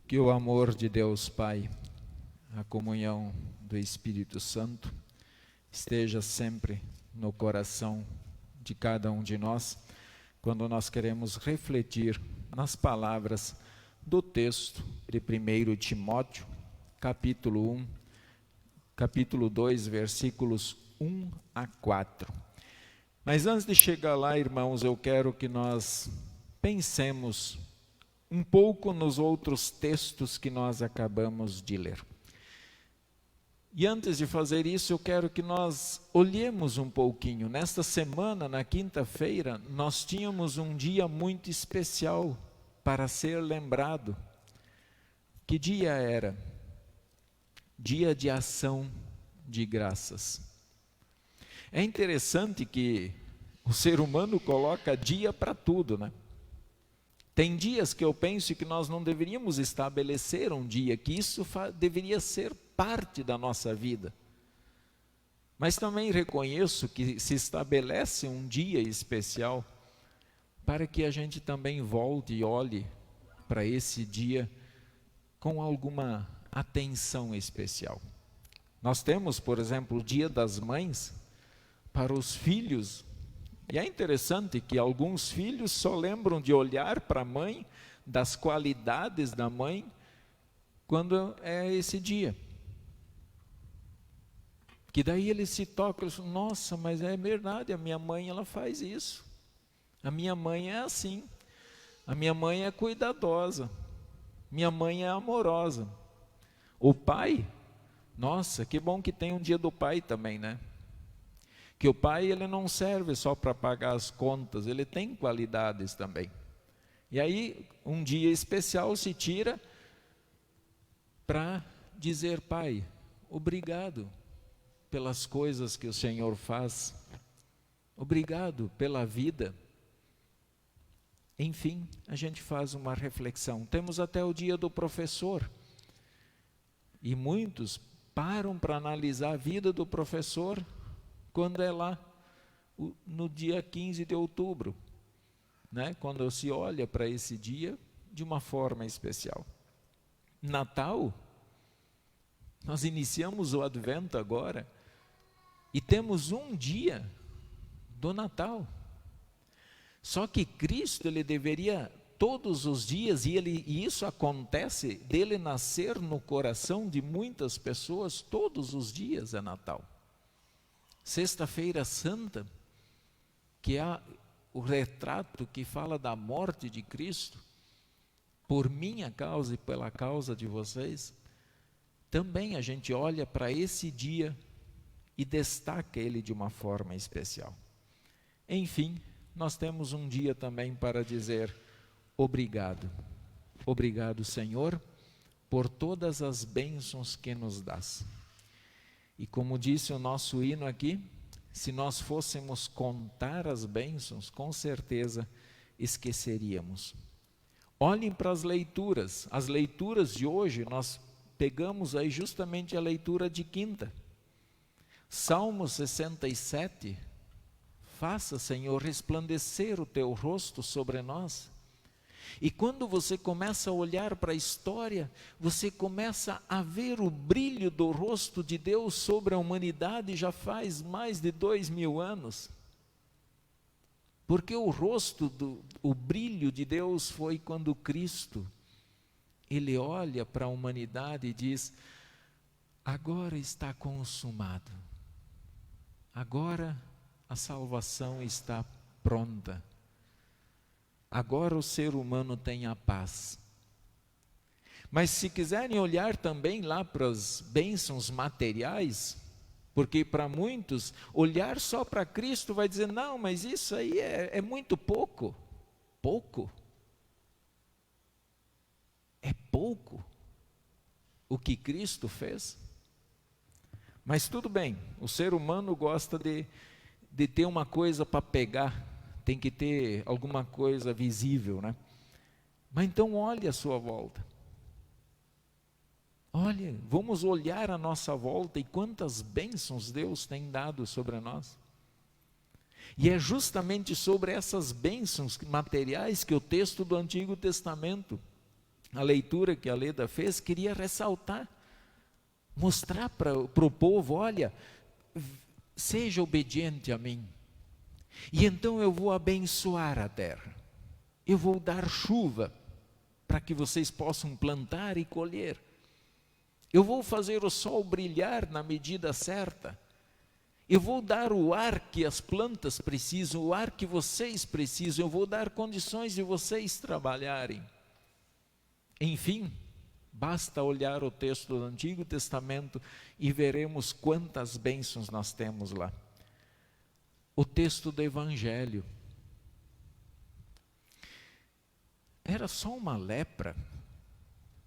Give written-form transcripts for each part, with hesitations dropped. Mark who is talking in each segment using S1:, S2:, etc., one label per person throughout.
S1: Que o amor de Deus Pai, a comunhão do Espírito Santo, esteja sempre no coração de cada um de nós, quando nós queremos refletir nas palavras do texto de 1 Timóteo, capítulo 2, versículos 1 a 4. Mas antes de chegar lá, irmãos, eu quero que nós pensemos um pouco nos outros textos que nós acabamos de ler. E antes de fazer isso, eu quero que nós olhemos um pouquinho. Nesta semana, na quinta-feira, nós tínhamos um dia muito especial para ser lembrado. Que dia era? Dia de ação de graças. É interessante que o ser humano coloca dia para tudo, né? Tem dias que eu penso que nós não deveríamos estabelecer um dia, que isso deveria ser parte da nossa vida. Mas também reconheço que se estabelece um dia especial para que a gente também volte e olhe para esse dia com alguma atenção especial. Nós temos, por exemplo, o Dia das Mães para os filhos. E é interessante que alguns filhos só lembram de olhar para a mãe, das qualidades da mãe, quando é esse dia. Que daí eles se tocam e falam, nossa, mas é verdade, a minha mãe ela faz isso. A minha mãe é assim. A minha mãe é cuidadosa. Minha mãe é amorosa. O pai, nossa, que bom que tem um dia do pai também, né? Que o pai ele não serve só para pagar as contas, ele tem qualidades também. E aí um dia especial se tira para dizer, pai, obrigado pelas coisas que o Senhor faz, obrigado pela vida. Enfim, a gente faz uma reflexão. Temos até o dia do professor. E muitos param para analisar a vida do professor quando é lá no dia 15 de outubro, né? Quando se olha para esse dia de uma forma especial. Natal, nós iniciamos o Advento agora e temos um dia do Natal. Só que Cristo, ele deveria todos os dias, e isso acontece dele nascer no coração de muitas pessoas, todos os dias é Natal. Sexta-feira Santa, que é o retrato que fala da morte de Cristo, por minha causa e pela causa de vocês, também a gente olha para esse dia e destaca ele de uma forma especial. Enfim, nós temos um dia também para dizer obrigado. Obrigado, Senhor, por todas as bênçãos que nos dás. E como disse o nosso hino aqui, se nós fôssemos contar as bênçãos, com certeza esqueceríamos. Olhem para as leituras de hoje, nós pegamos aí justamente a leitura de quinta. Salmo 67, faça, Senhor, resplandecer o teu rosto sobre nós. E quando você começa a olhar para a história, você começa a ver o brilho do rosto de Deus sobre a humanidade já faz mais de 2000 anos. Porque o brilho de Deus foi quando Cristo, ele olha para a humanidade e diz, agora está consumado. Agora a salvação está pronta. Agora o ser humano tem a paz. Mas se quiserem olhar também lá para as bênçãos materiais, porque para muitos, olhar só para Cristo vai dizer, não, mas isso aí é muito pouco. Pouco? É pouco o que Cristo fez? Mas tudo bem, o ser humano gosta de ter uma coisa para pegar, tem que ter alguma coisa visível, né? Mas então olhe à sua volta. Olha, vamos olhar à nossa volta e quantas bênçãos Deus tem dado sobre nós. E é justamente sobre essas bênçãos materiais que o texto do Antigo Testamento a leitura que a Leda fez, queria ressaltar, mostrar para o povo, olha, seja obediente a mim, e então eu vou abençoar a terra, eu vou dar chuva, para que vocês possam plantar e colher, eu vou fazer o sol brilhar na medida certa, eu vou dar o ar que as plantas precisam, o ar que vocês precisam, eu vou dar condições de vocês trabalharem. Enfim, basta olhar o texto do Antigo Testamento e veremos quantas bênçãos nós temos lá. O texto do Evangelho. Era só uma lepra.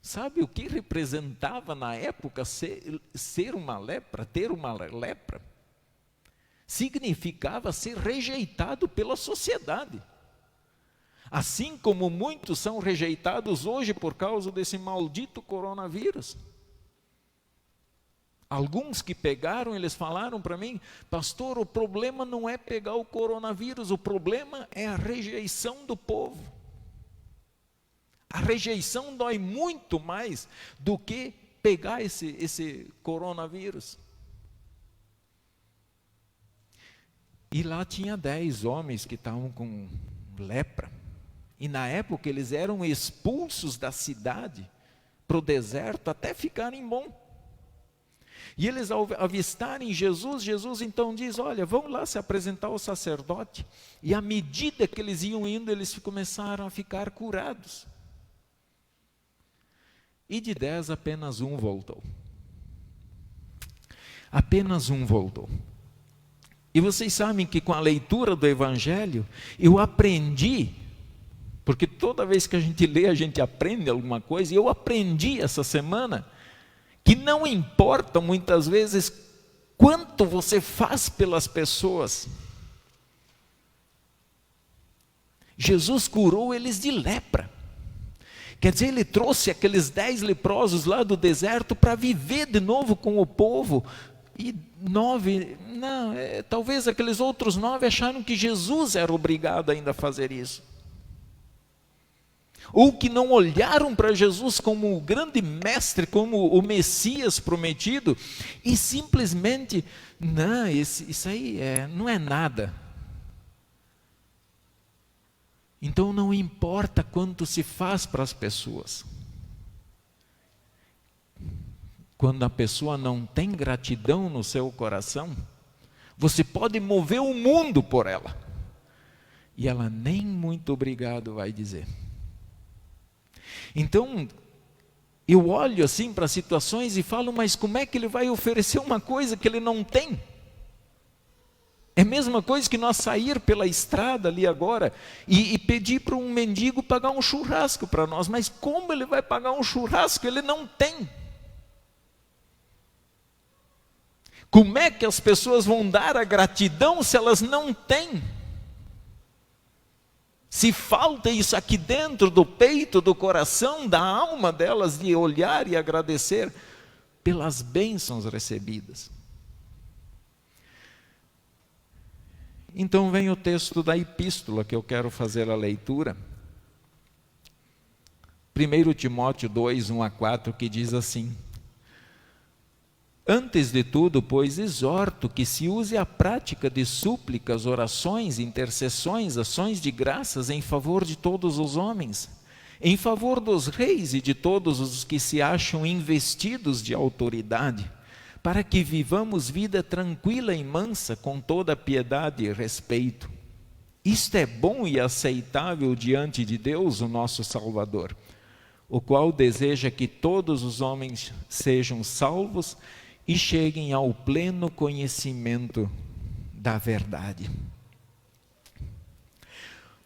S1: Sabe o que representava na época ser uma lepra, ter uma lepra? Significava ser rejeitado pela sociedade. Assim como muitos são rejeitados hoje por causa desse maldito coronavírus. Alguns que pegaram, eles falaram para mim, pastor, o problema não é pegar o coronavírus, o problema é a rejeição do povo. A rejeição dói muito mais do que pegar esse coronavírus. E lá tinha 10 homens que estavam com lepra. E na época eles eram expulsos da cidade para o deserto até ficarem bom. E eles ao avistarem Jesus, Jesus então diz, olha, vão lá se apresentar ao sacerdote. E à medida que eles iam indo, eles começaram a ficar curados. E de 10 apenas um voltou. Apenas um voltou. E vocês sabem que com a leitura do Evangelho, eu aprendi, porque toda vez que a gente lê, a gente aprende alguma coisa, e eu aprendi essa semana, que não importa muitas vezes quanto você faz pelas pessoas. Jesus curou eles de lepra. Quer dizer, ele trouxe aqueles 10 leprosos lá do deserto para viver de novo com o povo. E 9, não, talvez aqueles outros 9 acharam que Jesus era obrigado ainda a fazer isso. Ou que não olharam para Jesus como o grande mestre, como o Messias prometido, e simplesmente, não, isso aí não é nada. Então não importa quanto se faz para as pessoas. Quando a pessoa não tem gratidão no seu coração, você pode mover o mundo por ela. E ela nem muito obrigado vai dizer. Então, eu olho assim para situações e falo, mas como é que ele vai oferecer uma coisa que ele não tem? É a mesma coisa que nós sair pela estrada ali agora e pedir para um mendigo pagar um churrasco para nós. Mas como ele vai pagar um churrasco? Ele não tem. Como é que as pessoas vão dar a gratidão se elas não têm? Se falta isso aqui dentro do peito, do coração, da alma delas, de olhar e agradecer pelas bênçãos recebidas. Então vem o texto da epístola que eu quero fazer a leitura. 1 Timóteo 2, 1 a 4, que diz assim: antes de tudo, pois, exorto que se use a prática de súplicas, orações, intercessões, ações de graças em favor de todos os homens, em favor dos reis e de todos os que se acham investidos de autoridade, para que vivamos vida tranquila e mansa, com toda piedade e respeito. Isto é bom e aceitável diante de Deus, o nosso Salvador, o qual deseja que todos os homens sejam salvos e cheguem ao pleno conhecimento da verdade.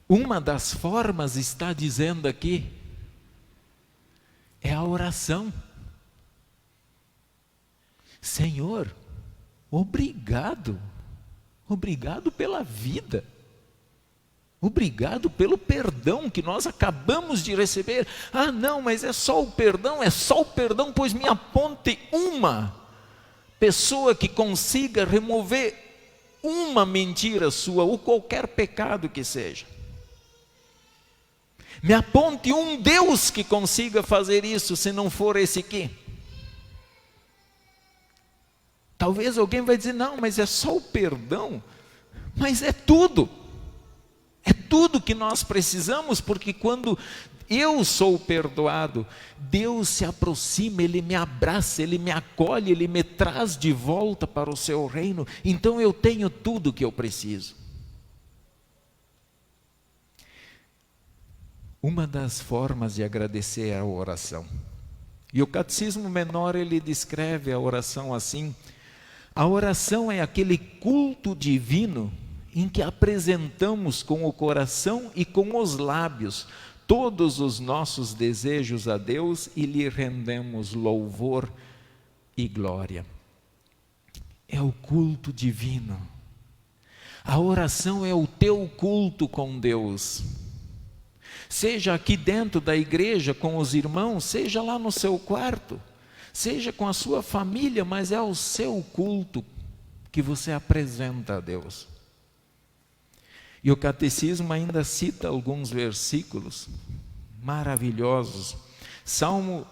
S1: Uma das formas, está dizendo aqui, é a oração. Senhor, obrigado. Obrigado pela vida. Obrigado pelo perdão que nós acabamos de receber. Ah, não, mas é só o perdão, pois me aponte uma pessoa que consiga remover uma mentira sua, ou qualquer pecado que seja. Me aponte um Deus que consiga fazer isso, se não for esse aqui. Talvez alguém vai dizer, não, mas é só o perdão. Mas é tudo. É tudo que nós precisamos, porque quando eu sou perdoado, Deus se aproxima, Ele me abraça, Ele me acolhe, Ele me traz de volta para o seu reino. Então eu tenho tudo que eu preciso. Uma das formas de agradecer é a oração. E o Catecismo Menor, ele descreve a oração assim: a oração é aquele culto divino em que apresentamos com o coração e com os lábios todos os nossos desejos a Deus e lhe rendemos louvor e glória. É o culto divino. A oração é o teu culto com Deus. Seja aqui dentro da igreja com os irmãos, seja lá no seu quarto, seja com a sua família, mas é o seu culto que você apresenta a Deus. E o catecismo ainda cita alguns versículos maravilhosos. Salmo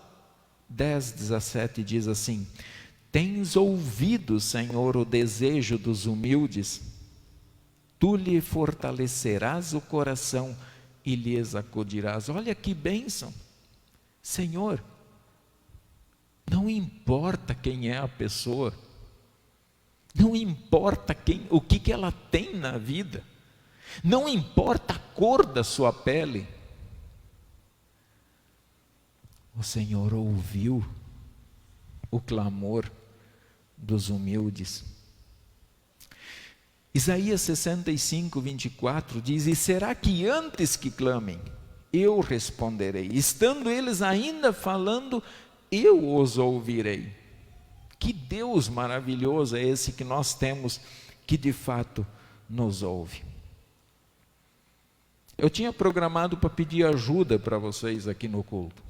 S1: 10:17 diz assim: tens ouvido, Senhor, o desejo dos humildes, tu lhe fortalecerás o coração e lhes acudirás. Olha que bênção. Senhor, não importa quem é a pessoa, não importa o que ela tem na vida, não importa a cor da sua pele, o Senhor ouviu o clamor dos humildes. Isaías 65:24 diz: e será que antes que clamem, eu responderei, estando eles ainda falando, eu os ouvirei. Que Deus maravilhoso é esse que nós temos, que de fato nos ouve. Eu tinha programado para pedir ajuda para vocês aqui no culto,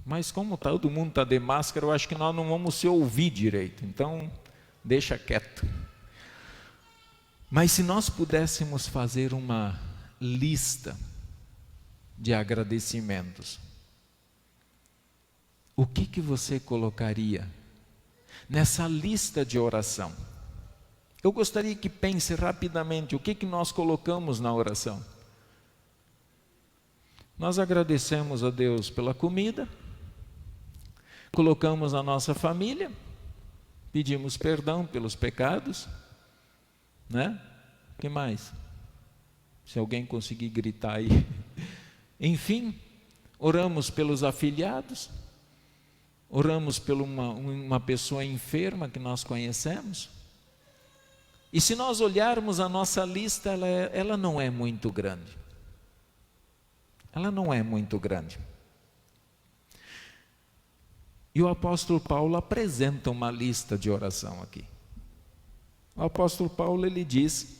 S1: mas como todo mundo está de máscara, eu acho que nós não vamos se ouvir direito, então deixa quieto. Mas se nós pudéssemos fazer uma lista de agradecimentos, o que você colocaria nessa lista de oração? Eu gostaria que pense rapidamente, o que nós colocamos na oração? Nós agradecemos a Deus pela comida, colocamos a nossa família, pedimos perdão pelos pecados, né? O que mais? Se alguém conseguir gritar aí. Enfim, oramos pelos afilhados, oramos por uma pessoa enferma que nós conhecemos. E se nós olharmos a nossa lista, ela não é muito grande. Ela não é muito grande. E o apóstolo Paulo apresenta uma lista de oração aqui. O apóstolo Paulo, ele diz: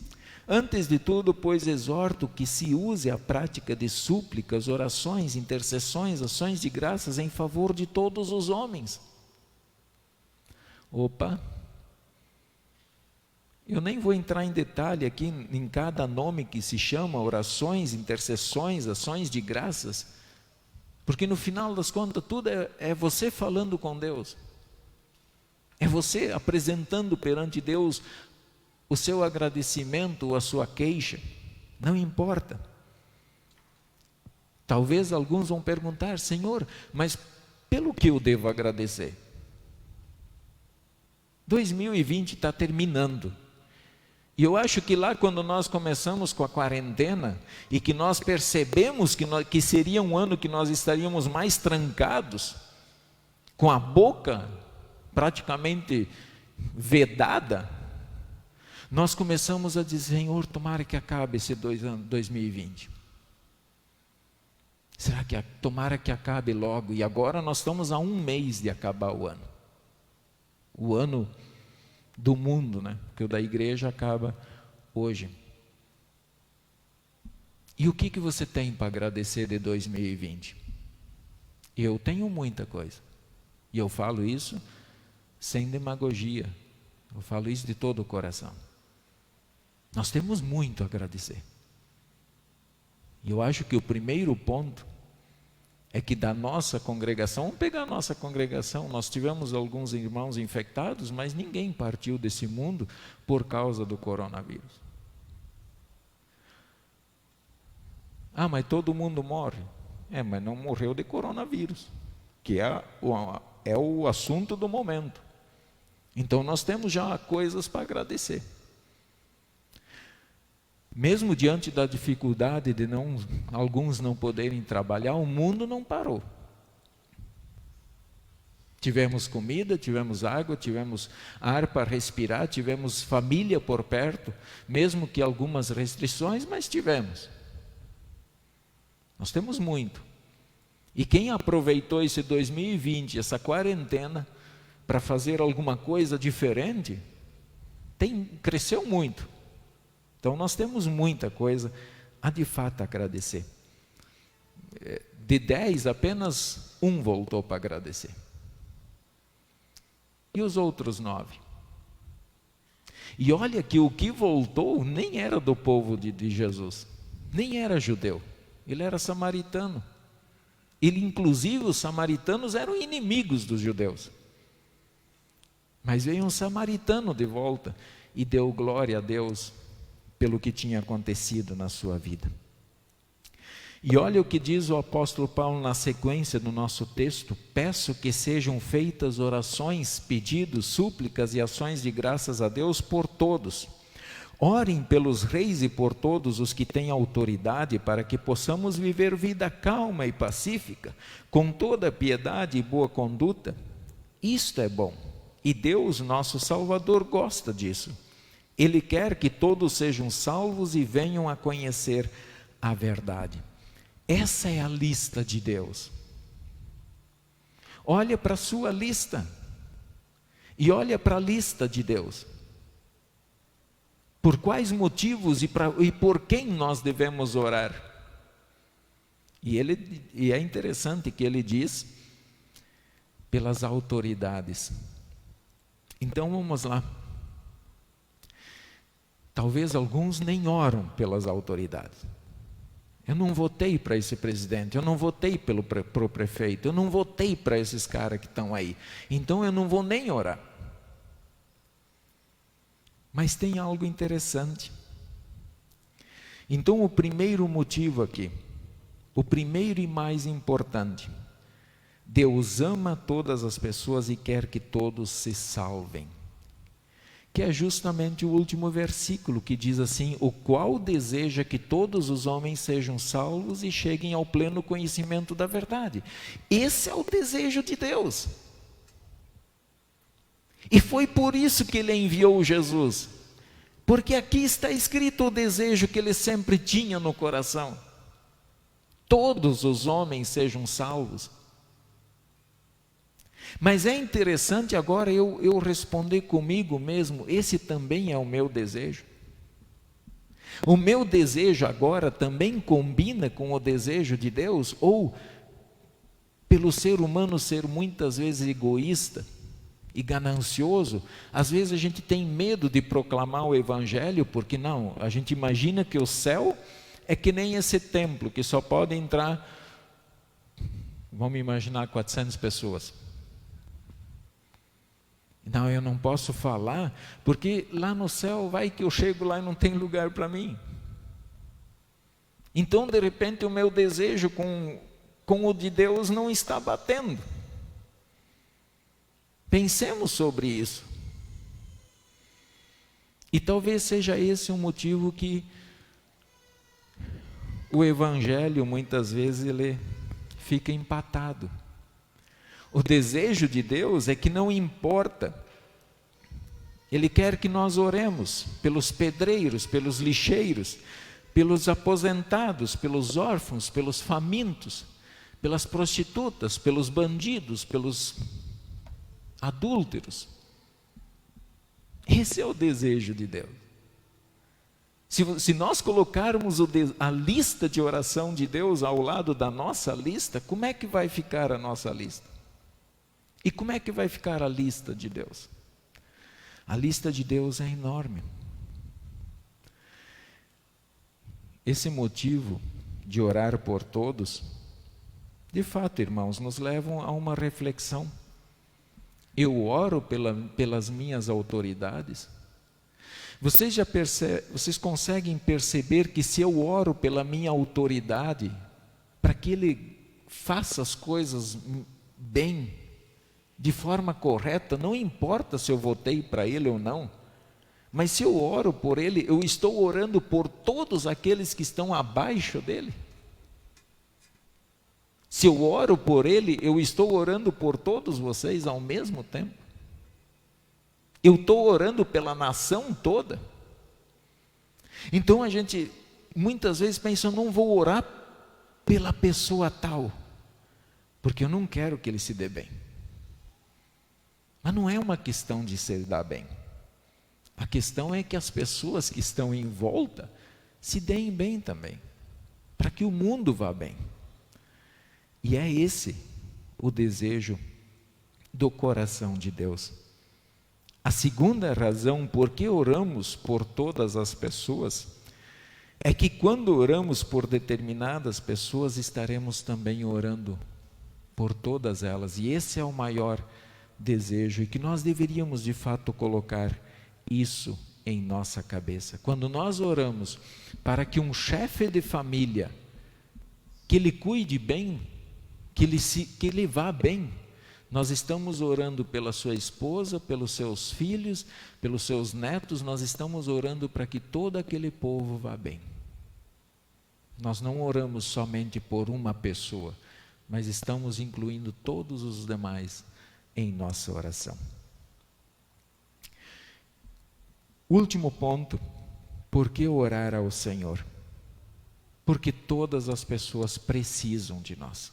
S1: antes de tudo, pois, exorto que se use a prática de súplicas, orações, intercessões, ações de graças em favor de todos os homens. Opa! Eu nem vou entrar em detalhe aqui em cada nome que se chama orações, intercessões, ações de graças, porque no final das contas tudo é você falando com Deus. É você apresentando perante Deus o seu agradecimento ou a sua queixa, não importa. Talvez alguns vão perguntar: Senhor, mas pelo que eu devo agradecer? 2020 está terminando. E eu acho que lá quando nós começamos com a quarentena e que nós percebemos que seria um ano que nós estaríamos mais trancados, com a boca praticamente vedada, nós começamos a dizer: Senhor, tomara que acabe esse 2020. Será que tomara que acabe logo? E agora nós estamos a 1 mês de acabar o ano. O ano do mundo, né? Porque o da igreja acaba hoje. E o que você tem para agradecer de 2020? Eu tenho muita coisa. E eu falo isso sem demagogia. Eu falo isso de todo o coração. Nós temos muito a agradecer. E eu acho que o primeiro ponto é que da nossa congregação, vamos pegar a nossa congregação, nós tivemos alguns irmãos infectados, mas ninguém partiu desse mundo por causa do coronavírus. Ah, mas todo mundo morre. Mas não morreu de coronavírus, que é o assunto do momento. Então nós temos já coisas para agradecer. Mesmo diante da dificuldade de alguns não poderem trabalhar, o mundo não parou. Tivemos comida, tivemos água, tivemos ar para respirar, tivemos família por perto, mesmo que algumas restrições, mas tivemos. Nós temos muito. E quem aproveitou esse 2020, essa quarentena, para fazer alguma coisa diferente, cresceu muito. Então nós temos muita coisa a de fato agradecer. De 10, apenas 1 voltou para agradecer. E os outros 9? E olha que o que voltou nem era do povo de Jesus, nem era judeu, ele era samaritano. Inclusive os samaritanos eram inimigos dos judeus. Mas veio um samaritano de volta e deu glória a Deus pelo que tinha acontecido na sua vida. E olha o que diz o apóstolo Paulo na sequência do nosso texto: peço que sejam feitas orações, pedidos, súplicas e ações de graças a Deus por todos. Orem pelos reis e por todos os que têm autoridade, para que possamos viver vida calma e pacífica, com toda piedade e boa conduta. Isto é bom, e Deus, nosso Salvador, gosta disso. Ele quer que todos sejam salvos e venham a conhecer a verdade. Essa é a lista de Deus. Olha para a sua lista e olha para a lista de Deus. Por quais motivos e por quem nós devemos orar? E é interessante que ele diz pelas autoridades. Então vamos lá. Talvez alguns nem oram pelas autoridades. Eu não votei para esse presidente, eu não votei pro prefeito, eu não votei para esses caras que estão aí. Então eu não vou nem orar. Mas tem algo interessante. Então o primeiro motivo aqui, o primeiro e mais importante: Deus ama todas as pessoas e quer que todos se salvem. Que é justamente o último versículo, que diz assim: o qual deseja que todos os homens sejam salvos e cheguem ao pleno conhecimento da verdade. Esse é o desejo de Deus. E foi por isso que ele enviou Jesus, porque aqui está escrito o desejo que ele sempre tinha no coração: todos os homens sejam salvos. Mas é interessante agora eu responder comigo mesmo: esse também é o meu desejo. O meu desejo agora também combina com o desejo de Deus? Ou, pelo ser humano ser muitas vezes egoísta e ganancioso, às vezes a gente tem medo de proclamar o evangelho, porque não, a gente imagina que o céu é que nem esse templo, que só pode entrar, vamos imaginar, 400 pessoas. Não, eu não posso falar, porque lá no céu vai que eu chego lá e não tem lugar para mim. Então, de repente, o meu desejo com o de Deus não está batendo. Pensemos sobre isso. E talvez seja esse o motivo que o evangelho, muitas vezes, ele fica empatado. O desejo de Deus é que não importa. Ele quer que nós oremos pelos pedreiros, pelos lixeiros, pelos aposentados, pelos órfãos, pelos famintos, pelas prostitutas, pelos bandidos, pelos adúlteros. Esse é o desejo de Deus. Se nós colocarmos a lista de oração de Deus ao lado da nossa lista, como é que vai ficar a nossa lista? E como é que vai ficar a lista de Deus? A lista de Deus é enorme. Esse motivo de orar por todos de fato, irmãos, nos levam a uma reflexão. Eu oro pelas minhas autoridades? Vocês conseguem perceber que se eu oro pela minha autoridade, para que ele faça as coisas bem, de forma correta, não importa se eu votei para ele ou não, mas se eu oro por ele, eu estou orando por todos aqueles que estão abaixo dele. Se eu oro por ele, eu estou orando por todos vocês ao mesmo tempo. Eu estou orando pela nação toda. Então a gente muitas vezes pensa, eu não vou orar pela pessoa tal, porque eu não quero que ele se dê bem. Mas não é uma questão de se dar bem. A questão é que as pessoas que estão em volta se deem bem também, para que o mundo vá bem. E é esse o desejo do coração de Deus. A segunda razão por que oramos por todas as pessoas é que quando oramos por determinadas pessoas, estaremos também orando por todas elas. E esse é o maior desejo, e que nós deveríamos de fato colocar isso em nossa cabeça. Quando nós oramos para que um chefe de família, que ele cuide bem, que ele vá bem, nós estamos orando pela sua esposa, pelos seus filhos, pelos seus netos, nós estamos orando para que todo aquele povo vá bem. Nós não oramos somente por uma pessoa, mas estamos incluindo todos os demais em nossa oração. Último ponto, por que orar ao Senhor? Porque todas as pessoas precisam de nós,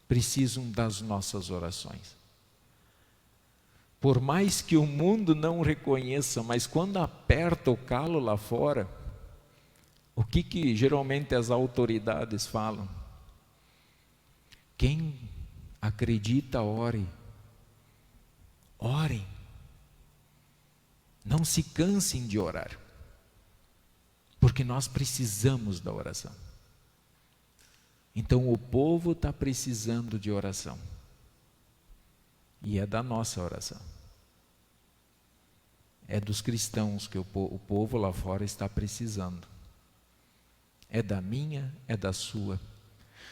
S1: precisam das nossas orações. Por mais que o mundo não reconheça, mas quando aperta o calo lá fora, o que geralmente as autoridades falam? Quem acredita, ore. Orem. Não se cansem de orar, porque nós precisamos da oração. Então o povo está precisando de oração, e é da nossa oração. É dos cristãos que o povo lá fora está precisando. É da minha, é da sua.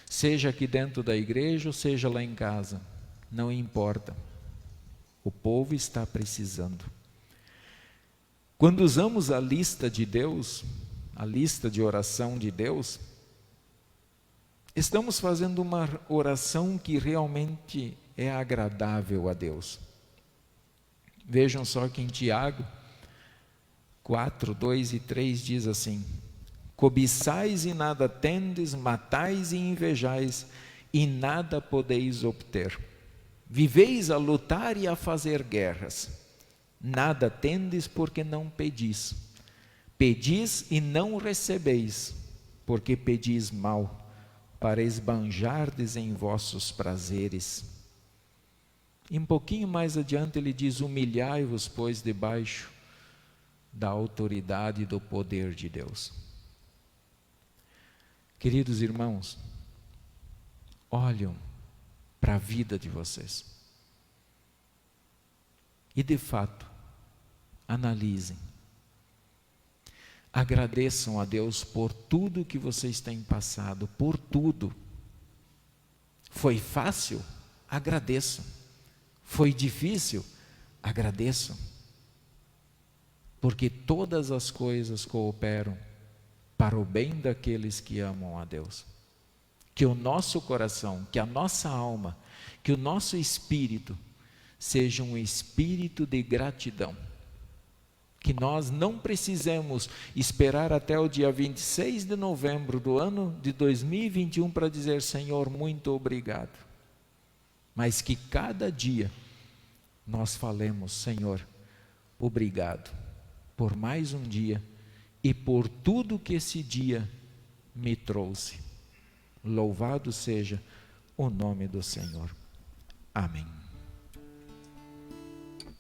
S1: Seja aqui dentro da igreja ou seja lá em casa, não importa. O povo está precisando. Quando usamos a lista de Deus, a lista de oração de Deus, estamos fazendo uma oração que realmente é agradável a Deus. Vejam só que em Tiago 4, 2 e 3 diz assim: cobiçais e nada tendes, matais e invejais, e nada podeis obter. Viveis a lutar e a fazer guerras. Nada tendes porque não pedis. Pedis e não recebeis, porque pedis mal, para esbanjardes em vossos prazeres. E um pouquinho mais adiante ele diz: humilhai-vos, pois, debaixo da autoridade e do poder de Deus. Queridos irmãos, olham para a vida de vocês e de fato analisem, agradeçam a Deus por tudo que vocês têm passado, por tudo. Foi fácil? Agradeçam. Foi difícil? Agradeçam, porque todas as coisas cooperam para o bem daqueles que amam a Deus. Que o nosso coração, que a nossa alma, que o nosso espírito seja um espírito de gratidão. Que nós não precisemos esperar até o dia 26 de novembro do ano de 2021 para dizer: Senhor, muito obrigado. Mas que cada dia nós falemos: Senhor, obrigado por mais um dia e por tudo que esse dia me trouxe. Louvado seja o nome do Senhor. Amém.